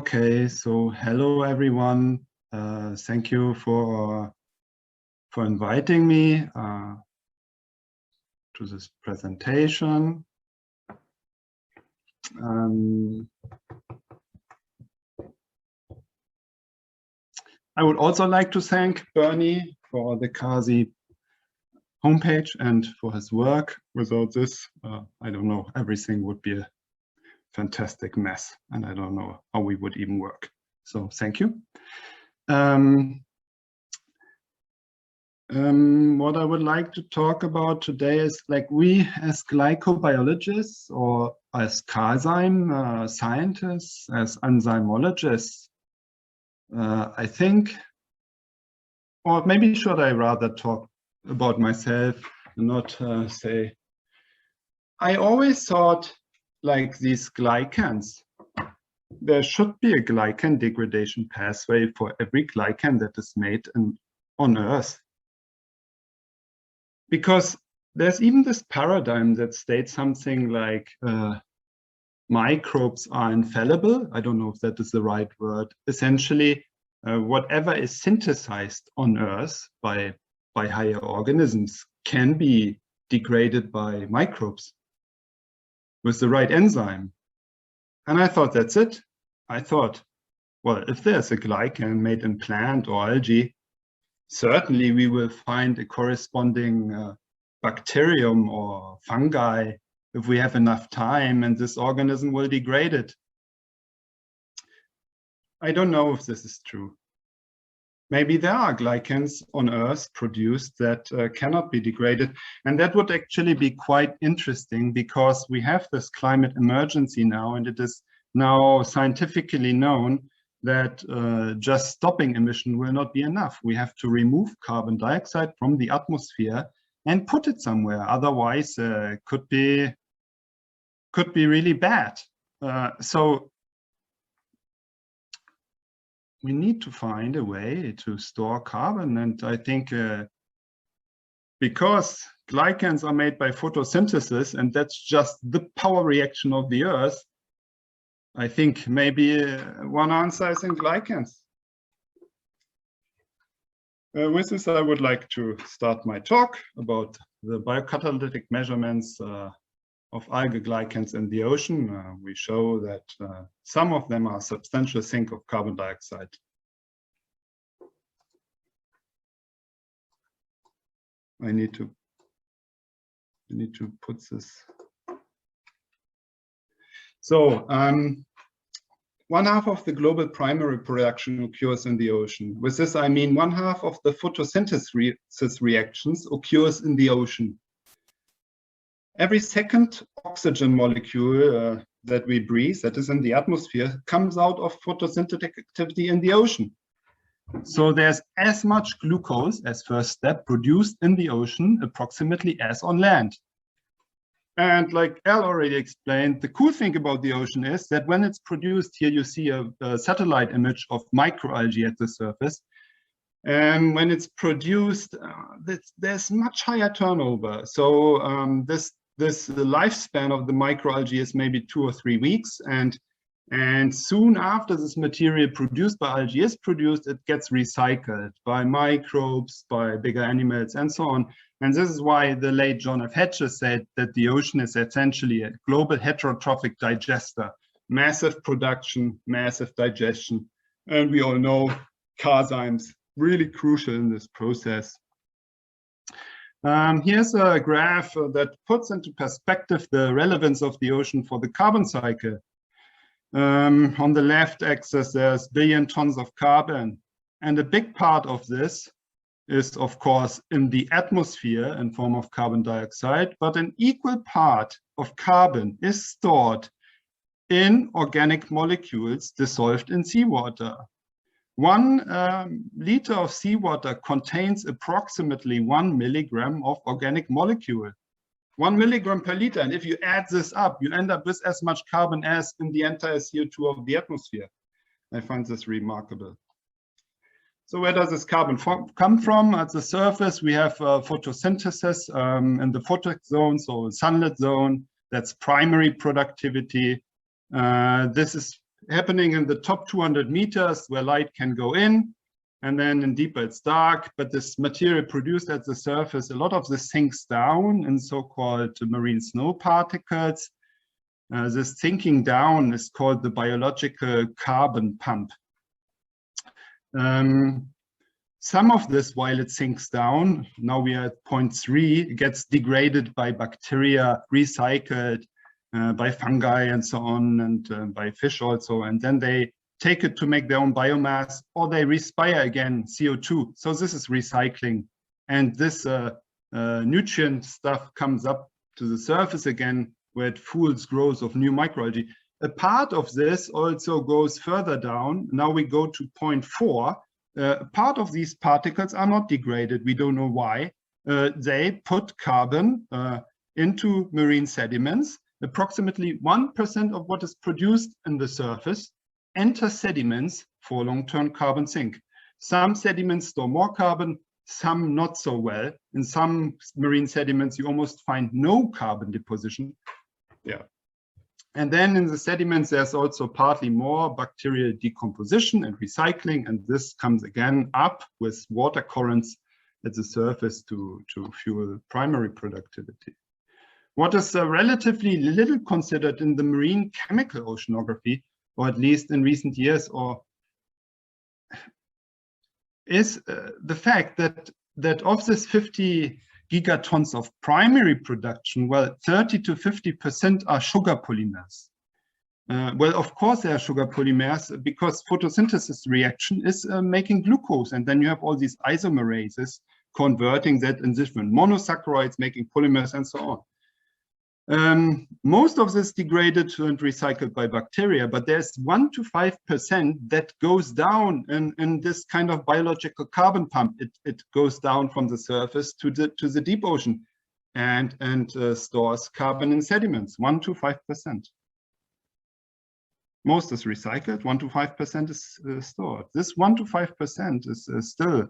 Okay, so hello everyone. Thank you for inviting me to this presentation. I would also like to thank Bernie for the CASI homepage and for his work. Without this, I don't know, everything would be a fantastic mess, and I don't know how we would even work. So thank you. What I would like to talk about today is, like, we as glycobiologists or as enzyme scientists, as enzymologists, I think, or maybe should I rather talk about myself and not say, I always thought, like, these glycans, there should be a glycan degradation pathway for every glycan that is made on Earth. Because there's even this paradigm that states something like microbes are infallible. I don't know if that is the right word. Essentially, whatever is synthesized on Earth by higher organisms can be degraded by microbes with the right enzyme. And I thought, that's it. I thought, well, if there's a glycan made in plant or algae, certainly we will find a corresponding bacterium or fungi if we have enough time, and this organism will degrade it. I don't know if this is true. Maybe there are glycans on Earth produced that cannot be degraded. And that would actually be quite interesting, because we have this climate emergency now, and it is now scientifically known that just stopping emission will not be enough. We have to remove carbon dioxide from the atmosphere and put it somewhere. Otherwise, could be really bad. So we need to find a way to store carbon. And I think because glycans are made by photosynthesis, and that's just the power reaction of the Earth, I think maybe one answer is in glycans. With this, I would like to start my talk about the biocatalytic measurements of algal glycans in the ocean. We show that some of them are a substantial sink of carbon dioxide. I need to put this. So, 1/2 of the global primary production occurs in the ocean. With this, I mean 1/2 of the photosynthesis reactions occurs in the ocean. Every second oxygen molecule that we breathe, that is in the atmosphere, comes out of photosynthetic activity in the ocean. So there's as much glucose as first step produced in the ocean approximately as on land. And like Al already explained, the cool thing about the ocean is that when it's produced, here you see a satellite image of microalgae at the surface. And when it's produced, there's much higher turnover. So this lifespan of the microalgae is maybe 2 or 3 weeks. And soon after this material produced by algae is produced, it gets recycled by microbes, by bigger animals, and so on. And this is why the late John F. Hedges said that the ocean is essentially a global heterotrophic digester. Massive production, massive digestion. And we all know enzymes really crucial in this process. Here's a graph that puts into perspective the relevance of the ocean for the carbon cycle. On the left axis, there's billion tons of carbon. And a big part of this is, of course, in the atmosphere in form of carbon dioxide, but an equal part of carbon is stored in organic molecules dissolved in seawater. 1 liter of seawater contains approximately 1 milligram of organic molecule. 1 milligram per liter. And if you add this up, you end up with as much carbon as in the entire CO2 of the atmosphere. I find this remarkable. So where does this carbon come from? At the surface, we have photosynthesis in the photic zone, so sunlit zone. That's primary productivity. This is happening in the top 200 meters where light can go in, and then in deeper it's dark, but this material produced at the surface, a lot of this sinks down in so-called marine snow particles. This sinking down is called the biological carbon pump. Some of this, while it sinks down, now we are at 0.3, it gets degraded by bacteria, recycled by fungi and so on, and by fish also, and then they take it to make their own biomass, or they respire again CO2. So this is recycling, and this nutrient stuff comes up to the surface again, where it fuels growth of new microalgae. A part of this also goes further down. Now we go to 0.4. Part of these particles are not degraded. We don't know why. They put carbon into marine sediments. Approximately 1% of what is produced in the surface enters sediments for long-term carbon sink. Some sediments store more carbon, some not so well. In some marine sediments, you almost find no carbon deposition. Yeah. And then in the sediments, there's also partly more bacterial decomposition and recycling, and this comes again up with water currents at the surface to fuel primary productivity. What is relatively little considered in the marine chemical oceanography, or at least in recent years, is the fact that of this 50 gigatons of primary production, well, 30 to 50% are sugar polymers. Well, of course, they are sugar polymers because photosynthesis reaction is making glucose, and then you have all these isomerases converting that in different monosaccharides, making polymers, and so on. Most of this degraded and recycled by bacteria, but there's 1 to 5% that goes down in this kind of biological carbon pump. It goes down from the surface to the deep ocean and stores carbon in sediments, 1 to 5%. Most is recycled, 1 to 5% is stored. This 1 to 5% is still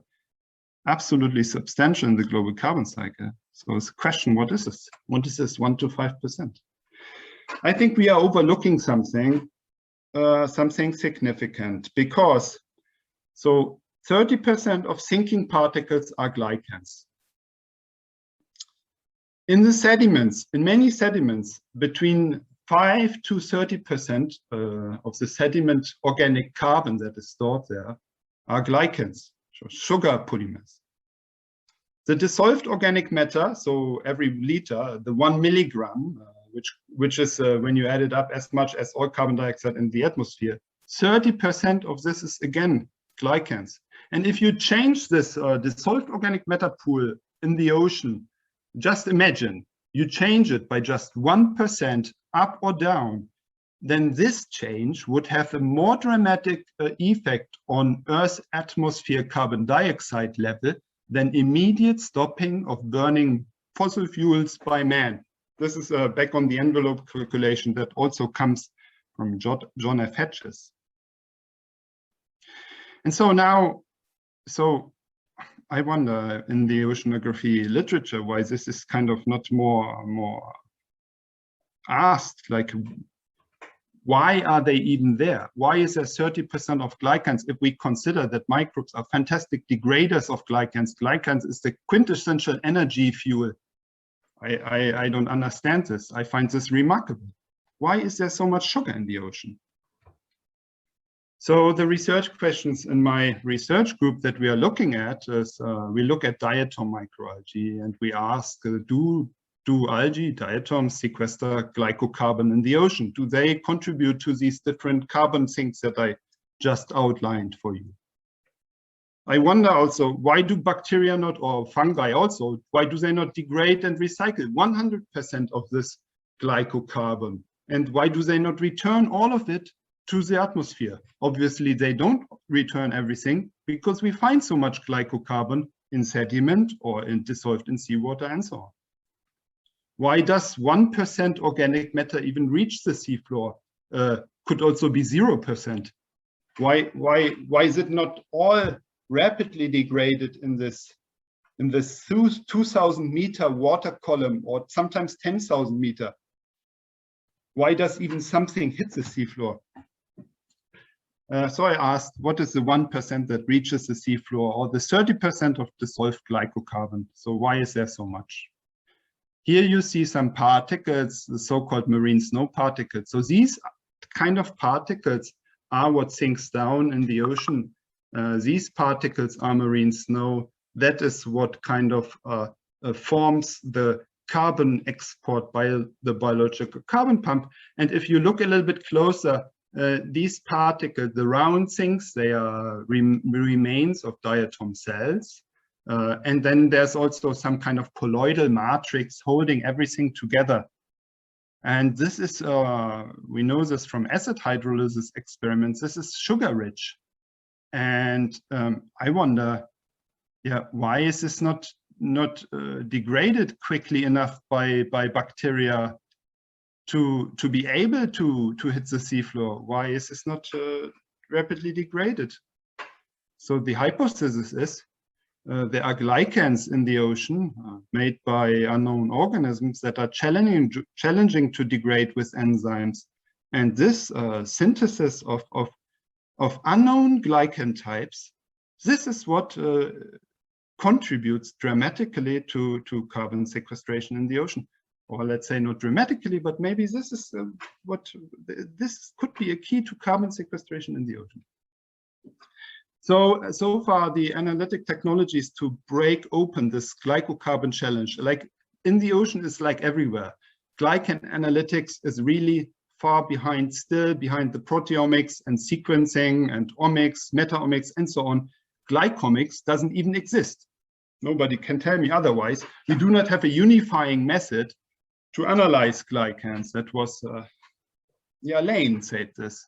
absolutely substantial in the global carbon cycle. So it's a question, what is this? What is this 1 to 5%? I think we are overlooking something significant, because so 30% of sinking particles are glycans. In the sediments, in many sediments, between 5 to 30% of the sediment organic carbon that is stored there are glycans, so sugar polymers. The dissolved organic matter, so every liter, the 1 milligram, which is when you add it up as much as all carbon dioxide in the atmosphere, 30% of this is again glycans. And if you change this dissolved organic matter pool in the ocean, just imagine you change it by just 1% up or down, then this change would have a more dramatic effect on Earth's atmosphere carbon dioxide level than immediate stopping of burning fossil fuels by man. This is a back on the envelope calculation that also comes from John F. Hedges. And so now, so I wonder in the oceanography literature why this is kind of not more asked, like, why are they even there? Why is there 30% of glycans if we consider that microbes are fantastic degraders of glycans? Glycans is the quintessential energy fuel. I don't understand this. I find this remarkable. Why is there so much sugar in the ocean? So the research questions in my research group that we are looking at is, we look at diatom microalgae, and we ask, do algae, diatoms, sequester glycocarbon in the ocean? Do they contribute to these different carbon sinks that I just outlined for you? I wonder also, why do bacteria not, or fungi also, why do they not degrade and recycle 100% of this glycocarbon? And why do they not return all of it to the atmosphere? Obviously, they don't return everything because we find so much glycocarbon in sediment or dissolved in seawater and so on. Why does 1% organic matter even reach the seafloor? Could also be 0%. Why is it not all rapidly degraded in this 2,000 meter water column, or sometimes 10,000 meter? Why does even something hit the seafloor? So I asked, what is the 1% that reaches the seafloor, or the 30% of dissolved glycocarbon? So why is there so much? Here you see some particles, the so-called marine snow particles. So these kind of particles are what sinks down in the ocean. These particles are marine snow. That is what kind of forms the carbon export by the biological carbon pump. And if you look a little bit closer, these particles, the round things, they are remains of diatom cells. And then there's also some kind of colloidal matrix holding everything together. And this is, we know this from acid hydrolysis experiments, this is sugar rich. And I wonder, yeah, why is this not degraded quickly enough by bacteria to be able to hit the seafloor? Why is this not rapidly degraded? So the hypothesis is there are glycans in the ocean made by unknown organisms that are challenging to degrade with enzymes. And this synthesis of unknown glycan types, this is what contributes dramatically to carbon sequestration in the ocean. Or let's say not dramatically, but maybe this is this could be a key to carbon sequestration in the ocean. So far, the analytic technologies to break open this glycocarbon challenge, like in the ocean, is like everywhere. Glycan analytics is really far behind, still behind the proteomics and sequencing and omics, meta-omics, and so on. Glycomics doesn't even exist. Nobody can tell me otherwise. We do not have a unifying method to analyze glycans. That was, Lane said this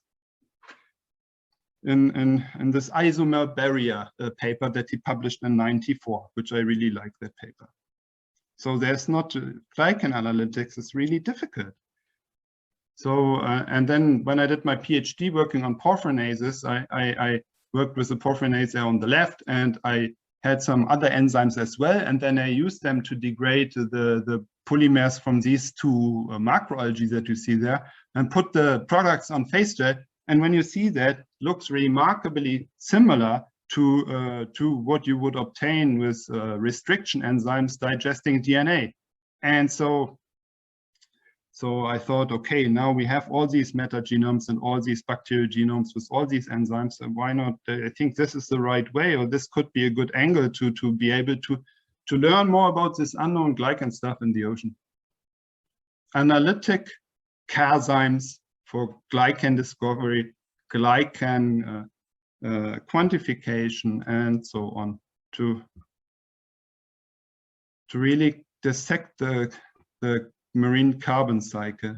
in this isomer barrier paper that he published in '94, which I really like that paper. So there's not, glycan analytics is really difficult. So, and then when I did my PhD working on porphyrinases, I worked with the porphyrinase there on the left, and I had some other enzymes as well, and then I used them to degrade the polymers from these two macroalgae that you see there, and put the products on phase jet. And when you see that, looks remarkably similar to what you would obtain with restriction enzymes digesting DNA. And so I thought, okay, now we have all these metagenomes and all these bacterial genomes with all these enzymes, and why not? I think this is the right way, or this could be a good angle to be able to learn more about this unknown glycan stuff in the ocean. Analytic enzymes for glycan discovery, glycan quantification, and so on, to really dissect the marine carbon cycle.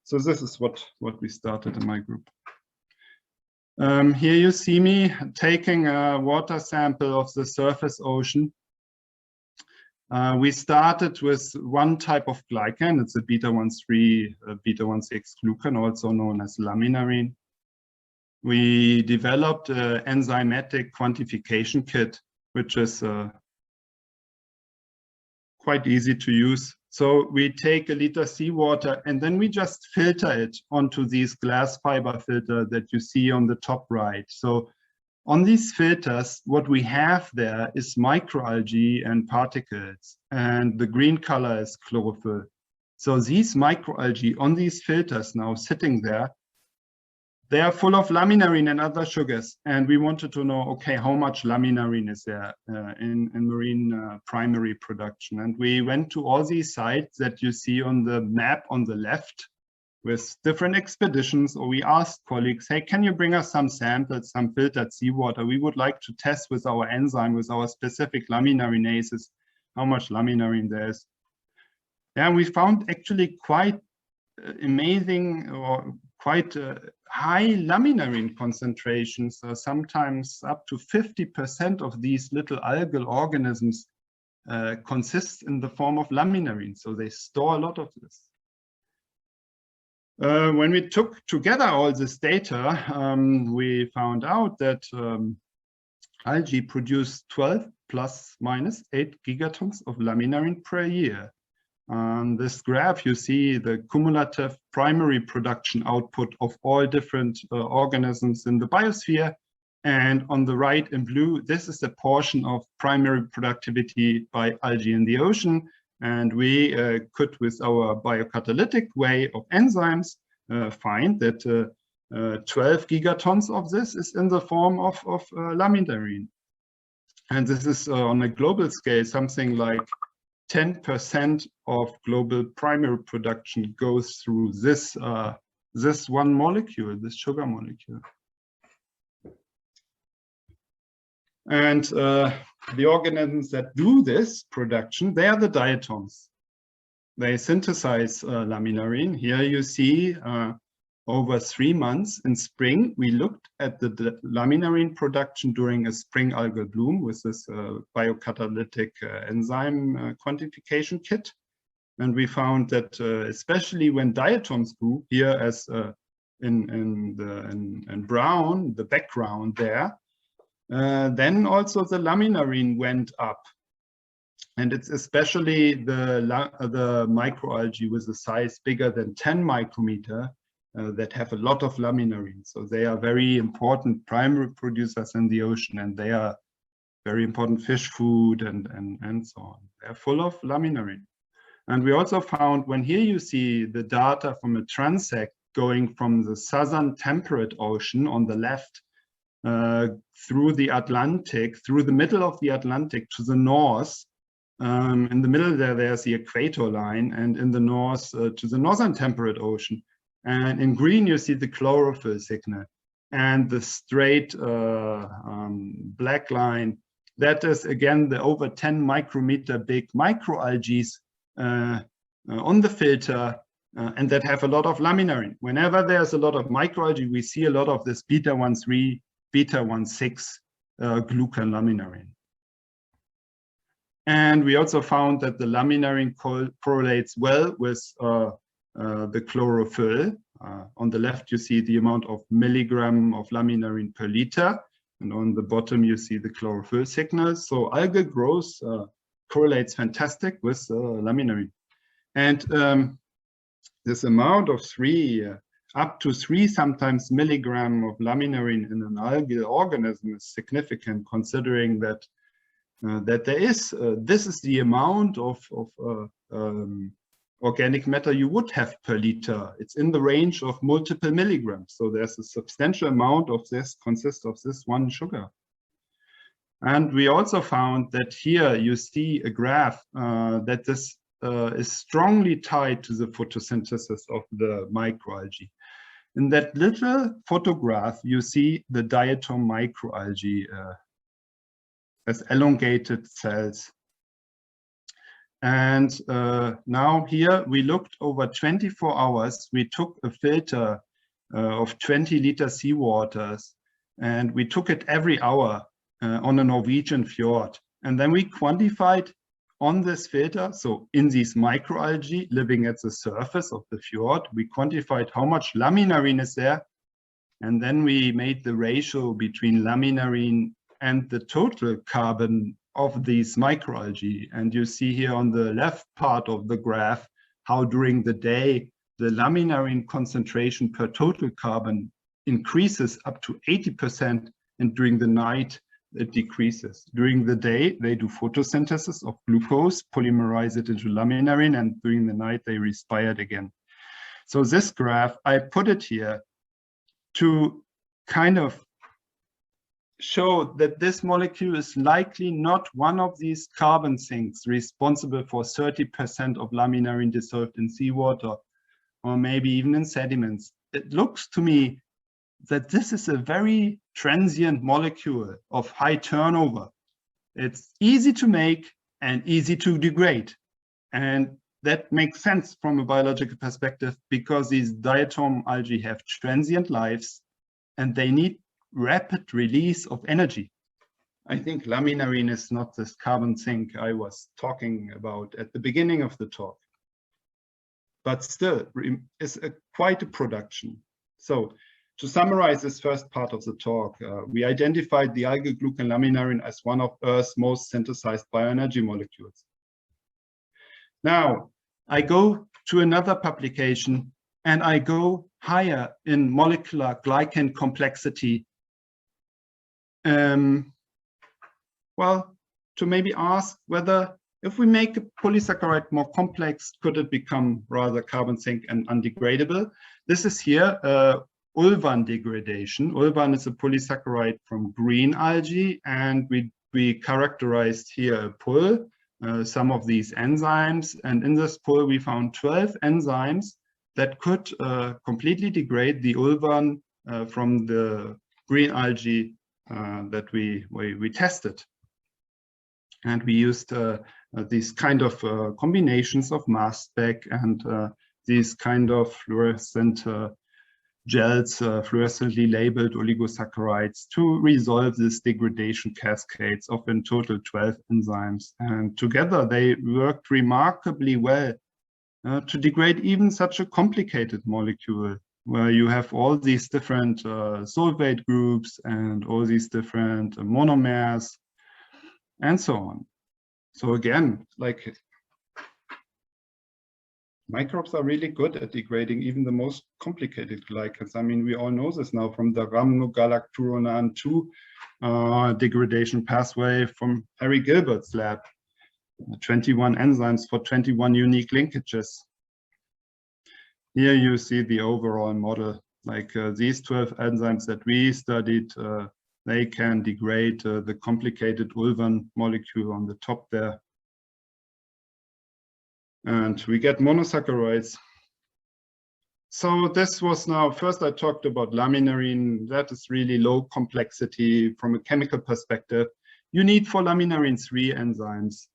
So this is what we started in my group. Here you see me taking a water sample of the surface ocean. We started with one type of glycan. It's a beta-1,3, beta-1,6 glucan, also known as laminarine. We developed an enzymatic quantification kit, which is quite easy to use. So we take a liter seawater and then we just filter it onto these glass fiber filter that you see on the top right. So on these filters, what we have there is microalgae and particles, and the green color is chlorophyll. So these microalgae on these filters now sitting there, they are full of laminarine and other sugars. And we wanted to know, okay, how much laminarine is there in marine primary production? And we went to all these sites that you see on the map on the left with different expeditions, or we asked colleagues, hey, can you bring us some samples, some filtered seawater? We would like to test with our enzyme, with our specific laminarinases, how much laminarine there is. Yeah, we found actually quite amazing, or quite high laminarine concentrations, sometimes up to 50% of these little algal organisms consist in the form of laminarine. So they store a lot of this. When we took together all this data, we found out that algae produce 12 plus minus 8 gigatons of laminarine per year. On this graph, you see the cumulative primary production output of all different organisms in the biosphere. And on the right in blue, this is the portion of primary productivity by algae in the ocean. And we could, with our biocatalytic way of enzymes, find that 12 gigatons of this is in the form of laminarine. And this is on a global scale, something like 10% of global primary production goes through this, this one molecule, this sugar molecule. And the organisms that do this production, they are the diatoms. They synthesize laminarine. Here you see over 3 months in spring, we looked at the laminarine production during a spring algal bloom with this biocatalytic enzyme quantification kit. And we found that especially when diatoms grew, here as in brown, the background there, then also the laminarine went up. And it's especially the microalgae with a size bigger than 10 micrometer that have a lot of laminarine. So they are very important primary producers in the ocean, and they are very important fish food and so on. They're full of laminarine. And we also found, when here you see the data from a transect going from the southern temperate ocean on the left through the Atlantic, through the middle of the Atlantic to the north. In the middle there's the equator line, and in the north to the northern temperate ocean. And in green, you see the chlorophyll signal, and the straight black line. That is again the over 10 micrometer big microalgae on the filter, and that have a lot of laminarine. Whenever there's a lot of microalgae, we see a lot of this beta-1,3, beta-1,6 glucan laminarine. And we also found that the laminarine correlates well with the chlorophyll. On the left, you see the amount of milligram of laminarine per liter, and on the bottom, you see the chlorophyll signal. So algal growth correlates fantastic with laminarine. And this amount of up to 3 sometimes milligram of laminarine in an algal organism is significant, considering that there is this is the amount of organic matter you would have per liter. It's in the range of multiple milligrams. So there's a substantial amount of this consists of this one sugar. And we also found that here you see a graph that this is strongly tied to the photosynthesis of the microalgae. In that little photograph, you see the diatom microalgae as elongated cells. And now here we looked over 24 hours. We took a filter of 20-liter seawaters, and we took it every hour on a Norwegian fjord. And then we quantified on this filter, so in these microalgae living at the surface of the fjord, we quantified how much laminarine is there. And then we made the ratio between laminarine and the total carbon of these microalgae. And you see here on the left part of the graph how during the day the laminarine concentration per total carbon increases up to 80%, and during the night it decreases. During the day they do photosynthesis of glucose, polymerize it into laminarine, and during the night they respire it again. So this graph, I put it here to kind of show that this molecule is likely not one of these carbon sinks responsible for 30% of laminarine dissolved in seawater, or maybe even in sediments. It looks to me that this is a very transient molecule of high turnover. It's easy to make and easy to degrade. And that makes sense from a biological perspective, because these diatom algae have transient lives and they need rapid release of energy. I think laminarine is not this carbon sink I was talking about at the beginning of the talk, but still is quite a production. So to summarize this first part of the talk, we identified the algal glucan laminarine as one of Earth's most synthesized bioenergy molecules. Now, I go to another publication and I go higher in molecular glycan complexity. Well, to maybe ask whether if we make a polysaccharide more complex, could it become rather carbon sink and undegradable? This is here ulvan degradation. Ulvan is a polysaccharide from green algae, and we characterized here a pool, some of these enzymes, and in this pool we found 12 enzymes that could completely degrade the ulvan from the green algae that we tested. And we used these kind of combinations of mass spec and these kind of fluorescent gels, fluorescently labeled oligosaccharides to resolve this degradation cascades of in total 12 enzymes. And together they worked remarkably well to degrade even such a complicated molecule, where you have all these different sulfate groups and all these different monomers and so on. So again, like microbes are really good at degrading even the most complicated glycans. I mean, we all know this now from the rhamnogalacturonan 2 degradation pathway from Harry Gilbert's lab. 21 enzymes for 21 unique linkages. Here you see the overall model, like these 12 enzymes that we studied, they can degrade the complicated ulvan molecule on the top there. And we get monosaccharides. So this was now, first I talked about laminarine. That is really low complexity from a chemical perspective. You need for laminarine 3 enzymes.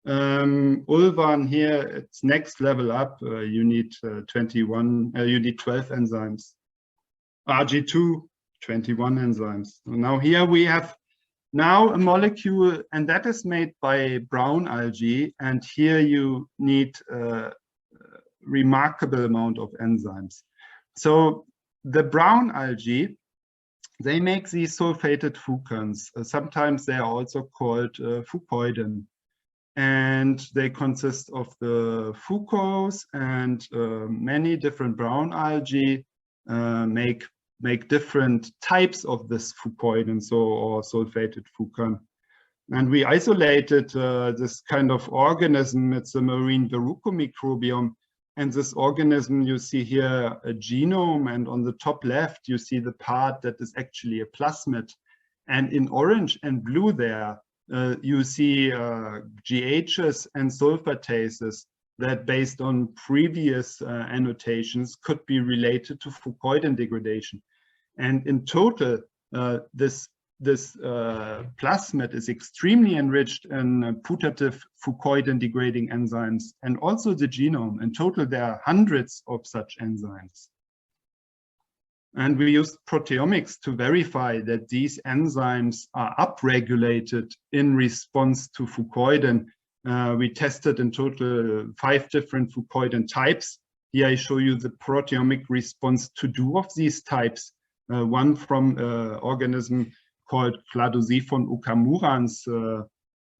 Ulvan here, it's next level up. You need 12 enzymes. RG2, 21 enzymes. So now here we have now a molecule, and that is made by brown algae. And here you need a remarkable amount of enzymes. So the brown algae, they make these sulfated fucans. Sometimes they are also called fucoiden. And they consist of the fucose, and many different brown algae make different types of this fucoiden, or sulfated fucan. And we isolated this kind of organism. It's a marine verruco microbiome. And this organism, you see here a genome, and on the top left, you see the part that is actually a plasmid. And in orange and blue there, you see GHs and sulfatases that, based on previous annotations, could be related to fucoiden degradation. And in total, this plasmid is extremely enriched in putative fucoiden degrading enzymes, and also the genome. In total, there are hundreds of such enzymes. And we used proteomics to verify that these enzymes are upregulated in response to fucoiden. We tested in total 5 different fucoiden types. Here I show you the proteomic response to 2 of these types. One from an organism called Cladosiphon ucamurans,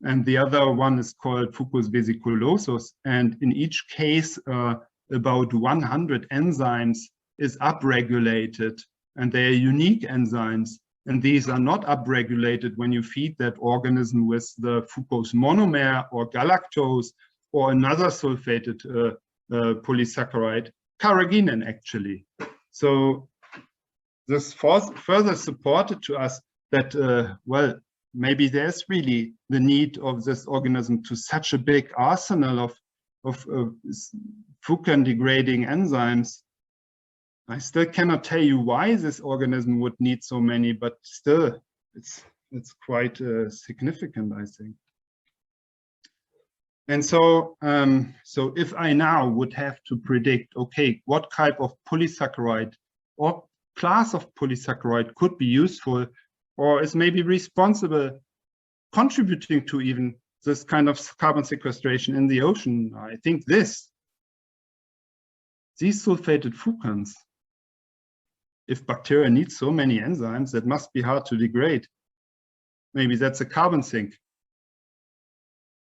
and the other one is called Fucus vesiculosus. And in each case, about 100 enzymes is upregulated, and they are unique enzymes, and these are not upregulated when you feed that organism with the fucose monomer or galactose or another sulfated polysaccharide, carrageenan actually. So this further supported to us that, well, maybe there's really the need of this organism to such a big arsenal of fucan degrading enzymes. I still cannot tell you why this organism would need so many, but still, it's quite significant, I think. And so, so if I now would have to predict, okay, what type of polysaccharide or class of polysaccharide could be useful, or is maybe responsible, contributing to even this kind of carbon sequestration in the ocean, I think these sulfated fucans. If bacteria need so many enzymes, that must be hard to degrade. Maybe that's a carbon sink.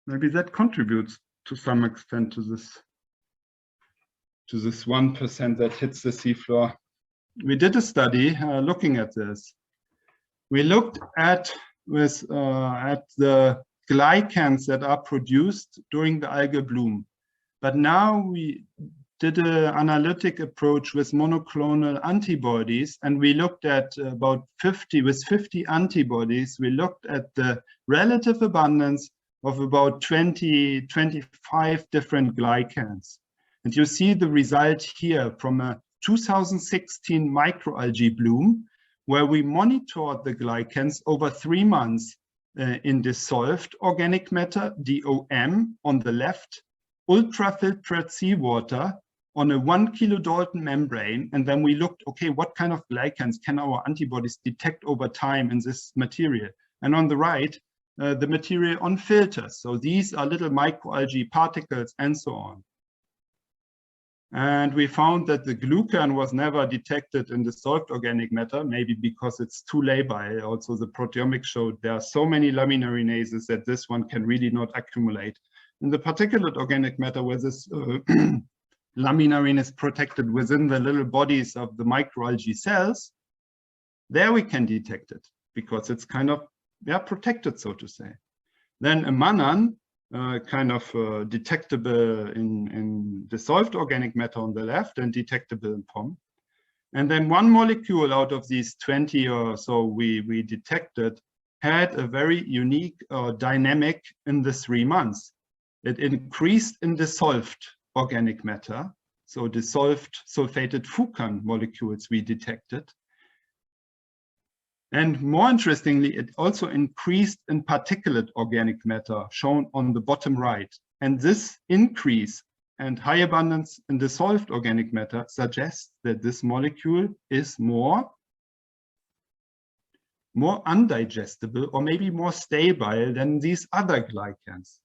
Maybe that contributes to some extent to this to this 1% that hits the seafloor. We did a study looking at this. We looked at the glycans that are produced during the algal bloom. But now we did an analytic approach with monoclonal antibodies, and we looked at with 50 antibodies, we looked at the relative abundance of about 25 different glycans. And you see the result here from a 2016 microalgae bloom, where we monitored the glycans over 3 months in dissolved organic matter, DOM, on the left, ultrafiltered seawater on a 1 kilodalton membrane. And then we looked, okay, what kind of glycans can our antibodies detect over time in this material? And on the right, the material on filters. So these are little microalgae particles and so on. And we found that the glucan was never detected in dissolved organic matter, maybe because it's too labile. Also, the proteomics showed there are so many laminarinases that this one can really not accumulate. In the particulate organic matter, where this laminarine is protected within the little bodies of the microalgae cells, there we can detect it because it's kind of protected, so to say. Then a mannan, detectable in dissolved organic matter on the left and detectable in POM. And then one molecule out of these 20 or so we detected had a very unique dynamic in the 3 months. It increased in dissolved organic matter, so dissolved sulfated fucan molecules we detected. And more interestingly, it also increased in particulate organic matter, shown on the bottom right. And this increase and high abundance in dissolved organic matter suggests that this molecule is more undigestible or maybe more stable than these other glycans.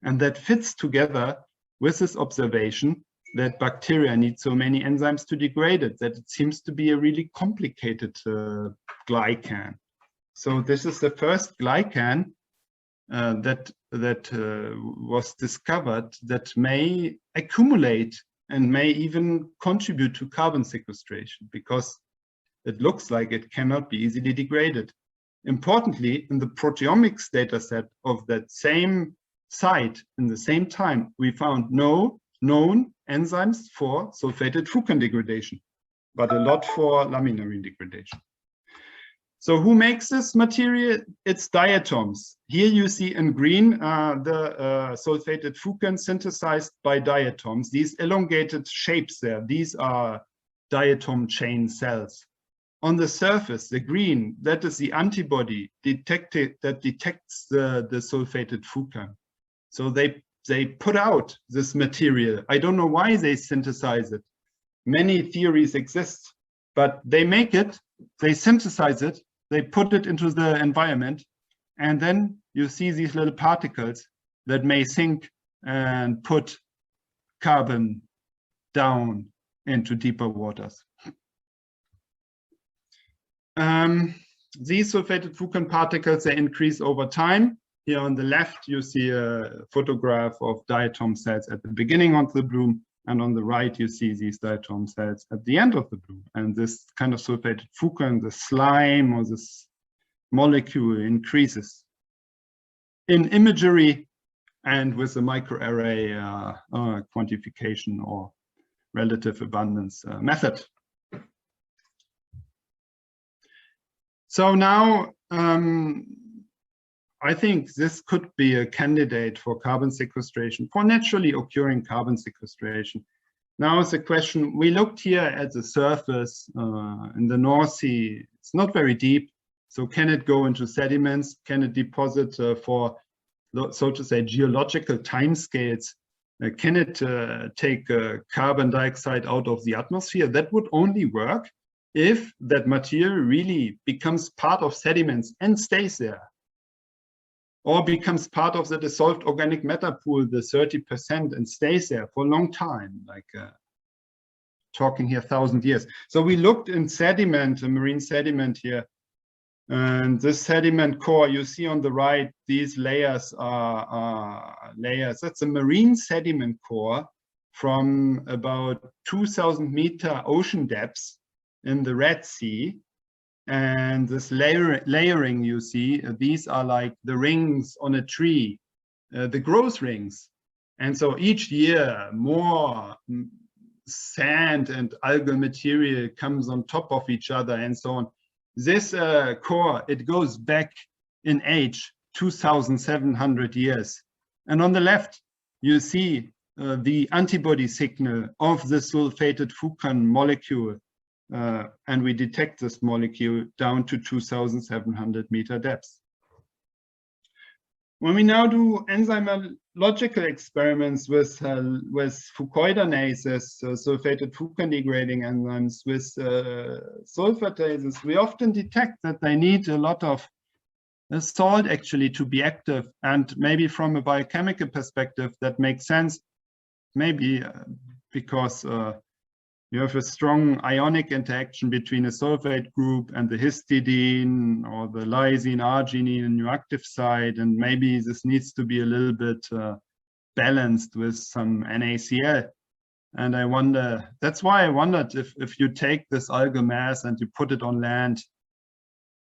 And that fits together with this observation that bacteria need so many enzymes to degrade it, that it seems to be a really complicated glycan. So this is the first glycan that was discovered that may accumulate and may even contribute to carbon sequestration, because it looks like it cannot be easily degraded. Importantly, in the proteomics data set of that same site in the same time, we found no known enzymes for sulfated fucan degradation, but a lot for laminarine degradation. So who makes this material? It's diatoms. Here you see in green the sulfated fucan synthesized by diatoms. These elongated shapes there, these are diatom chain cells. On the surface, the green, that is the antibody that detects the sulfated fucan. So they put out this material. I don't know why they synthesize it. Many theories exist, but they make it, they synthesize it, they put it into the environment, and then you see these little particles that may sink and put carbon down into deeper waters. These sulfated fucan particles, they increase over time. Here on the left, you see a photograph of diatom cells at the beginning of the bloom, and on the right, you see these diatom cells at the end of the bloom. And this kind of sulfated fucan, the slime or this molecule, increases in imagery and with the microarray quantification or relative abundance method. So now, I think this could be a candidate for carbon sequestration, for naturally occurring carbon sequestration. Now it's a question, we looked here at the surface in the North Sea. It's not very deep, so can it go into sediments? Can it deposit for, so to say, geological timescales? Can it take carbon dioxide out of the atmosphere? That would only work if that material really becomes part of sediments and stays there, or becomes part of the dissolved organic matter pool, the 30%, and stays there for a long time, like talking here 1,000 years. So we looked in sediment, marine sediment here, and this sediment core you see on the right, these layers are layers. That's a marine sediment core from about 2,000 meter ocean depths in the Red Sea. And this layering you see, these are like the rings on a tree, the growth rings. And so each year more sand and algal material comes on top of each other and so on. This core, it goes back in age 2,700 years. And on the left, you see the antibody signal of the sulfated fucan molecule. And we detect this molecule down to 2,700 meter depth. When we now do enzymological experiments with fucoidanases, sulfated fucan degrading enzymes, with sulfatases, we often detect that they need a lot of salt actually to be active. And maybe from a biochemical perspective, that makes sense, maybe because you have a strong ionic interaction between a sulfate group and the histidine or the lysine, arginine in your active site, and maybe this needs to be a little bit balanced with some NaCl. And I wonder, that's why I wondered if you take this algal mass and you put it on land,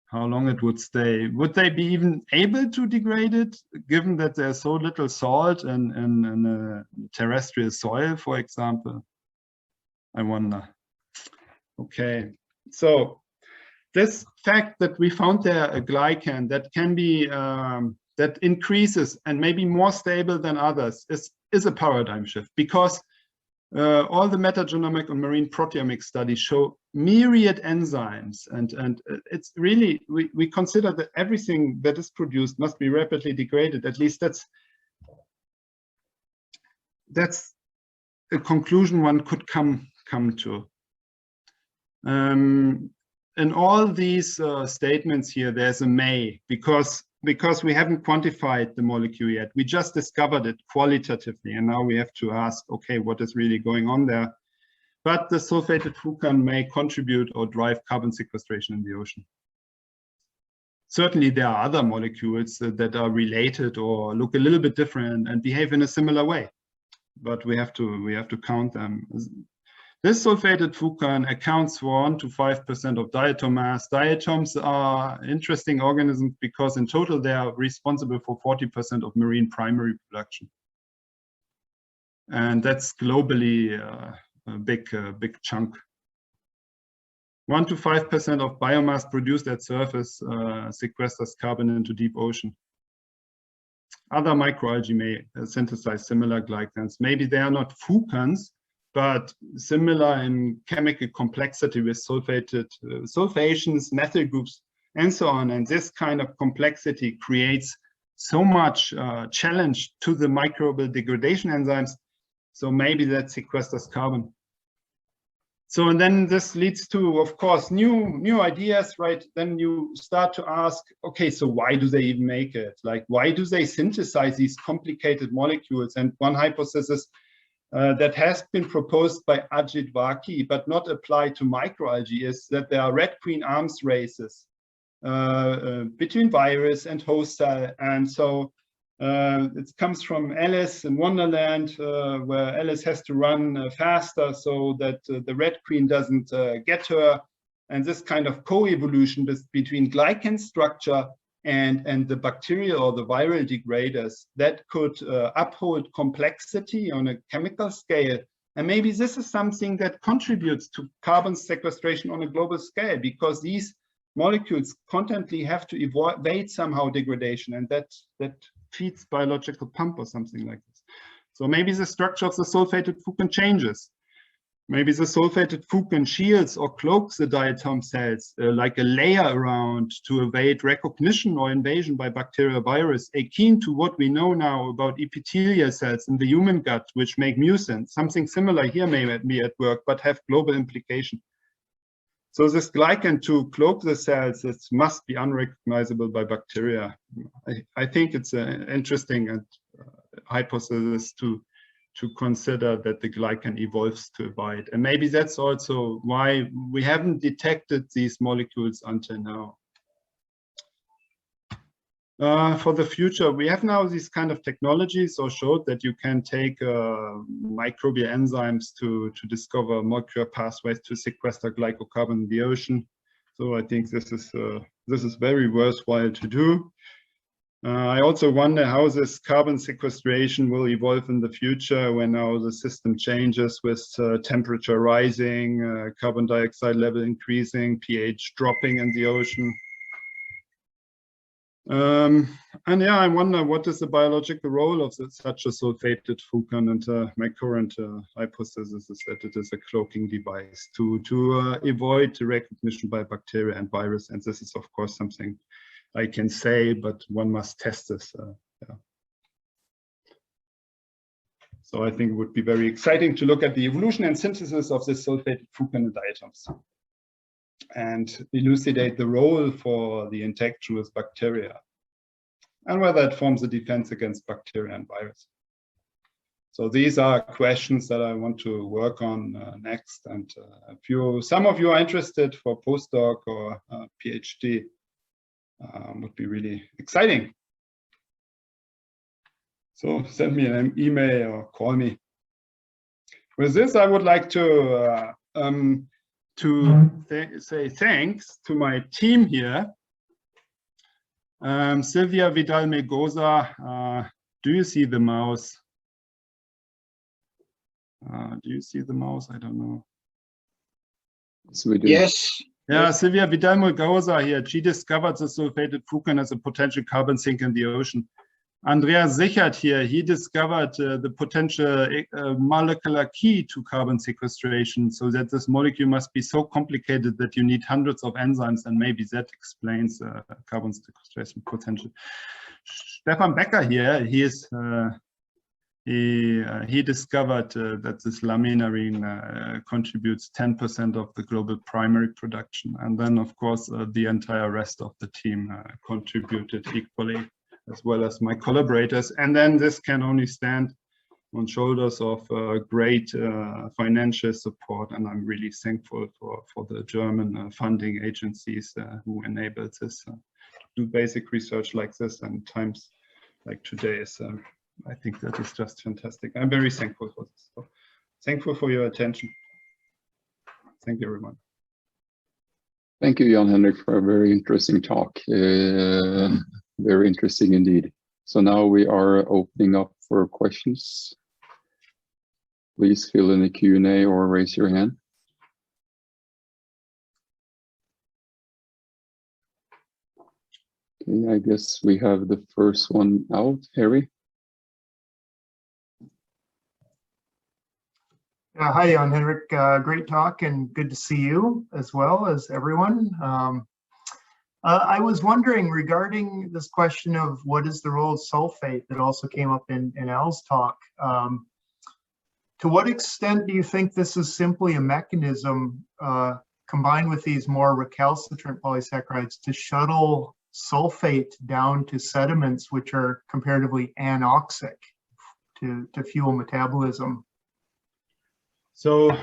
how long it would stay. Would they be even able to degrade it, given that there's so little salt in a terrestrial soil, for example? I wonder. Okay, so this fact that we found there a glycan that can be that increases and maybe more stable than others is a paradigm shift, because all the metagenomic and marine proteomic studies show myriad enzymes, and it's really we consider that everything that is produced must be rapidly degraded. At least that's a conclusion one could come to. In all these statements here, there's a may, because we haven't quantified the molecule yet. We just discovered it qualitatively, and now we have to ask, okay, what is really going on there? But the sulfated fucan may contribute or drive carbon sequestration in the ocean. Certainly, there are other molecules that are related or look a little bit different and behave in a similar way, but we have to count them. This sulfated fucan accounts for 1 to 5% of diatom mass. Diatoms are interesting organisms because in total they are responsible for 40% of marine primary production. And that's globally a big chunk. 1 to 5% of biomass produced at surface sequesters carbon into deep ocean. Other microalgae may synthesize similar glycans. Maybe they are not fucans, but similar in chemical complexity with sulfations, methyl groups, and so on. And this kind of complexity creates so much challenge to the microbial degradation enzymes. So maybe that sequesters carbon. So, and then this leads to, of course, new ideas, right? Then you start to ask, okay, so why do they even make it? Like, why do they synthesize these complicated molecules? And one hypothesis that has been proposed by Ajit Waki, but not applied to microalgae, is that there are red-queen arms races between virus and host cell. And so it comes from Alice in Wonderland, where Alice has to run faster so that the red queen doesn't get her. And this kind of co-evolution between glycan structure and the bacterial or the viral degraders that could uphold complexity on a chemical scale. And maybe this is something that contributes to carbon sequestration on a global scale, because these molecules constantly have to evade somehow degradation, and that feeds biological pump or something like this. So maybe the structure of the sulfated fucan changes. Maybe the sulfated fucan shields or cloaks the diatom cells like a layer around to evade recognition or invasion by bacterial virus, akin to what we know now about epithelial cells in the human gut, which make mucin. Something similar here may be at work, but have global implication. So this glycan to cloak the cells, it must be unrecognizable by bacteria. I think it's an interesting hypothesis to consider that the glycan evolves to abide. And maybe that's also why we haven't detected these molecules until now. For the future, we have now these kind of technologies or showed that you can take microbial enzymes to discover molecular pathways to sequester glycocarbon in the ocean. So I think this is very worthwhile to do. I also wonder how this carbon sequestration will evolve in the future when now the system changes with temperature rising, carbon dioxide level increasing, pH dropping in the ocean. And yeah, I wonder what is the biological role of such a sulfated fucan, and my current hypothesis is that it is a cloaking device to avoid recognition by bacteria and virus, and this is of course something I can say, but one must test this. Yeah. So I think it would be very exciting to look at the evolution and synthesis of this sulfated fucan in diatoms and elucidate the role for the interaction with bacteria and whether it forms a defense against bacteria and virus. So these are questions that I want to work on next. And some of you are interested for postdoc or PhD, would be really exciting. So send me an email or call me. With this, I would like to say thanks to my team here. Sylvia Vidal-Megosa, do you see the mouse? Do you see the mouse? I don't know. So we do. Yes. Yeah, Sylvia Vidal-Megosa here. She discovered the sulfated fucan as a potential carbon sink in the ocean. Andreas Sichert here, he discovered the potential molecular key to carbon sequestration, so that this molecule must be so complicated that you need hundreds of enzymes, and maybe that explains carbon sequestration potential. Stefan Becker here, he discovered that this laminarine contributes 10% of the global primary production, and then of course the entire rest of the team contributed equally, as well as my collaborators. And then this can only stand on shoulders of great financial support. And I'm really thankful for the German funding agencies who enabled this to do basic research like this. And times like today is, I think that is just fantastic. I'm very thankful for this. So, thankful for your attention. Thank you, everyone. Thank you, Jan-Hendrik, for a very interesting talk. Very interesting indeed. So now we are opening up for questions. Please fill in the Q&A or raise your hand. Okay, I guess we have the first one out. Harry? Hi, Jan-Hendrik. Great talk and good to see you as well as everyone. I was wondering regarding this question of what is the role of sulfate that also came up in Al's talk. To what extent do you think this is simply a mechanism combined with these more recalcitrant polysaccharides to shuttle sulfate down to sediments which are comparatively anoxic to fuel metabolism? So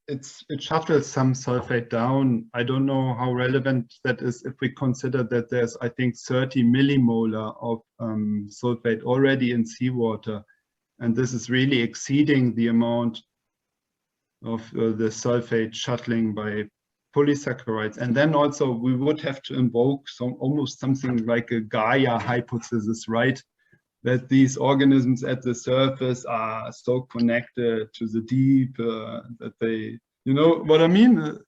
it shuttles some sulfate down. I don't know how relevant that is if we consider that there's, I think, 30 millimolar of sulfate already in seawater. And this is really exceeding the amount of the sulfate shuttling by polysaccharides. And then also we would have to invoke almost something like a Gaia hypothesis, right? That these organisms at the surface are so connected to the deep that they, you know what I mean?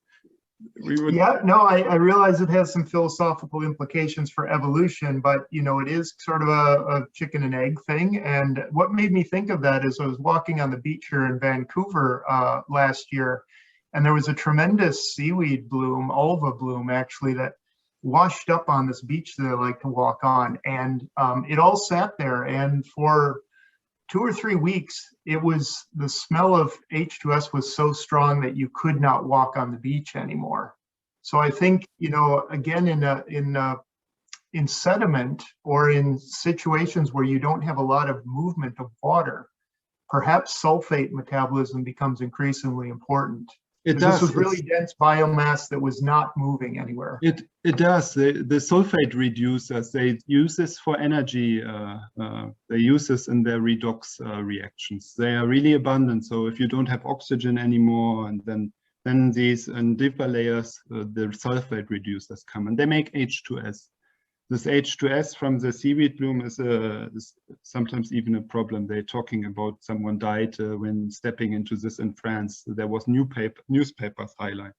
Yeah, no, I realize it has some philosophical implications for evolution, but you know, it is sort of a chicken and egg thing. And what made me think of that is I was walking on the beach here in Vancouver last year, and there was a tremendous seaweed bloom, ulva bloom actually, that washed up on this beach that I like to walk on, and it all sat there, and for 2 or 3 weeks the smell of H2S was so strong that you could not walk on the beach anymore. So I think, you know, again, in sediment or in situations where you don't have a lot of movement of water, perhaps sulfate metabolism becomes increasingly important. It does. This was really dense biomass that was not moving anywhere. It does. The sulfate reducers, they use this for energy. They use this in their redox reactions. They are really abundant. So if you don't have oxygen anymore, and then these in deeper layers, the sulfate reducers come, and they make H2S. This H2S from the seaweed bloom is sometimes even a problem. They're talking about someone died when stepping into this in France. There was newspapers highlight.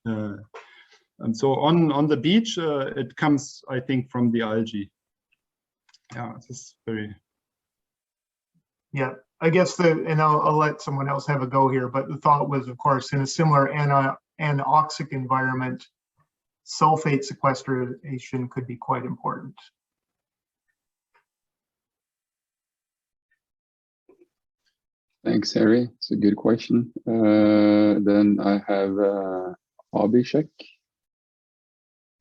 And so on the beach, it comes, I think, from the algae. Yeah, this is very... Yeah, I guess and I'll let someone else have a go here, but the thought was, of course, in a similar anoxic environment, sulfate sequestration could be quite important. Thanks, Harry. It's a good question. Then I have Abhishek.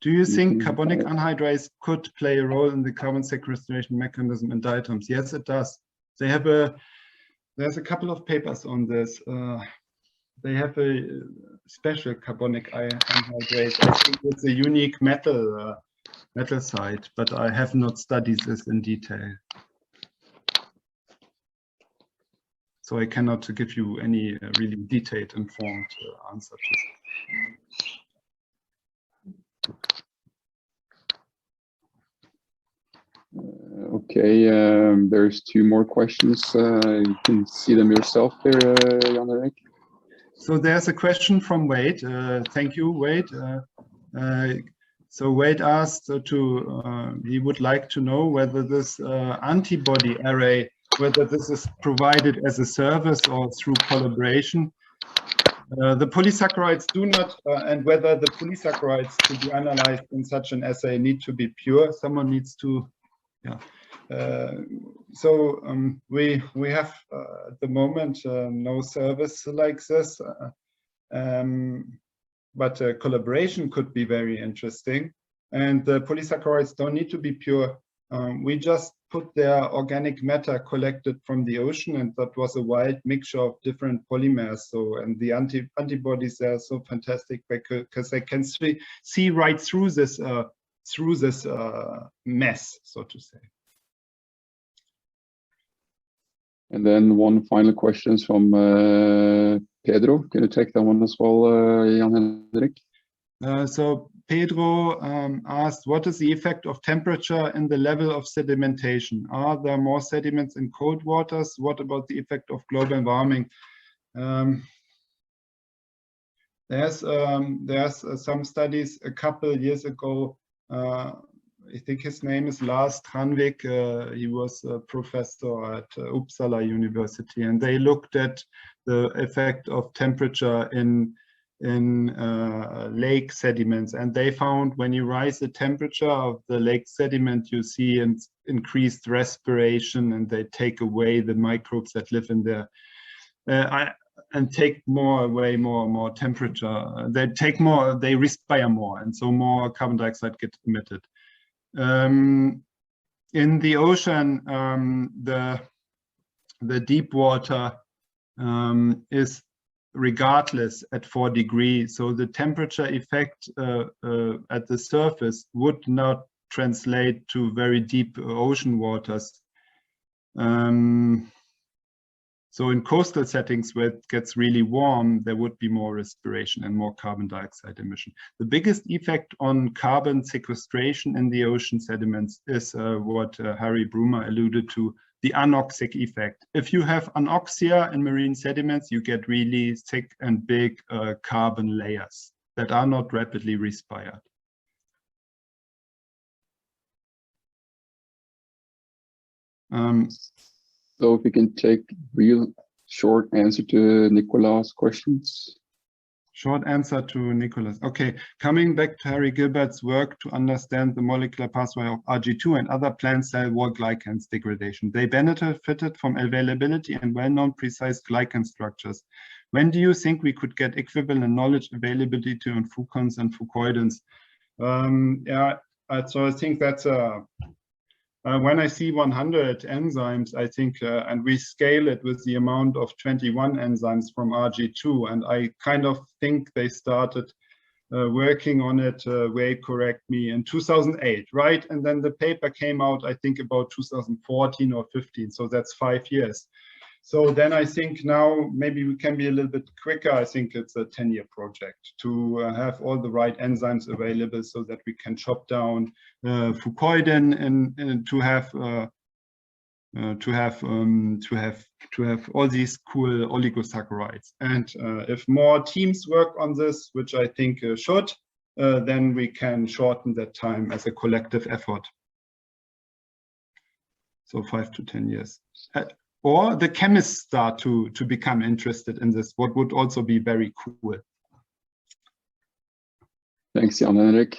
Do you think carbonic anhydrase could play a role in the carbon sequestration mechanism in diatoms? Yes, it does. They have there's a couple of papers on this. They have a special carbonic anhydrase. I think it's a unique metal site, but I have not studied this in detail. So I cannot give you any really detailed, informed answer to this. Okay, there's two more questions. You can see them yourself there, Jan-Hendrik. So there's a question from Wade. Thank you, Wade. So Wade asked he would like to know whether this antibody array, whether this is provided as a service or through collaboration. The polysaccharides do not, and whether the polysaccharides to be analyzed in such an assay need to be pure. Someone needs to, yeah. So we have at the moment no service like this, but collaboration could be very interesting. And the polysaccharides don't need to be pure. We just put their organic matter collected from the ocean, and that was a wild mixture of different polymers. So, and the antibodies are so fantastic because they can see right through this mess, so to say. And then one final question from Pedro. Can you take that one as well, Jan-Hendrik? So Pedro asked, what is the effect of temperature in the level of sedimentation? Are there more sediments in cold waters? What about the effect of global warming? There's some studies a couple years ago. I think his name is Lars Tranvik. He was a professor at Uppsala University, and they looked at the effect of temperature in lake sediments, and they found when you rise the temperature of the lake sediment, you see an increased respiration, and they take away the microbes that live in there, and take more temperature. They take more, they respire more, and so more carbon dioxide gets emitted. In the ocean, the deep water is regardless at 4 degrees, so the temperature effect at the surface would not translate to very deep ocean waters. So in coastal settings where it gets really warm, there would be more respiration and more carbon dioxide emission. The biggest effect on carbon sequestration in the ocean sediments is what Harry Brummer alluded to, the anoxic effect. If you have anoxia in marine sediments, you get really thick and big carbon layers that are not rapidly respired. So if we can take real short answer to Nicolas' questions. Short answer to Nicholas. Okay, coming back to Harry Gilbert's work to understand the molecular pathway of RG2 and other plant cell wall glycans degradation. They benefited from availability and well-known precise glycan structures. When do you think we could get equivalent knowledge availability on fucons and fucoidins? Yeah, so I think that's a when I see 100 enzymes, I think, and we scale it with the amount of 21 enzymes from RG2, and I kind of think they started working on it, Way correct me, in 2008, right? And then the paper came out, I think, about 2014 or 15, so that's 5 years. So then I think now maybe we can be a little bit quicker. I think it's a 10-year project to have all the right enzymes available so that we can chop down fucoidin and to have all these cool oligosaccharides. And if more teams work on this, which I think should, then we can shorten that time as a collective effort. So 5 to 10 years. Or the chemists start to become interested in this, what would also be very cool. Thanks, Jan-Hendrik.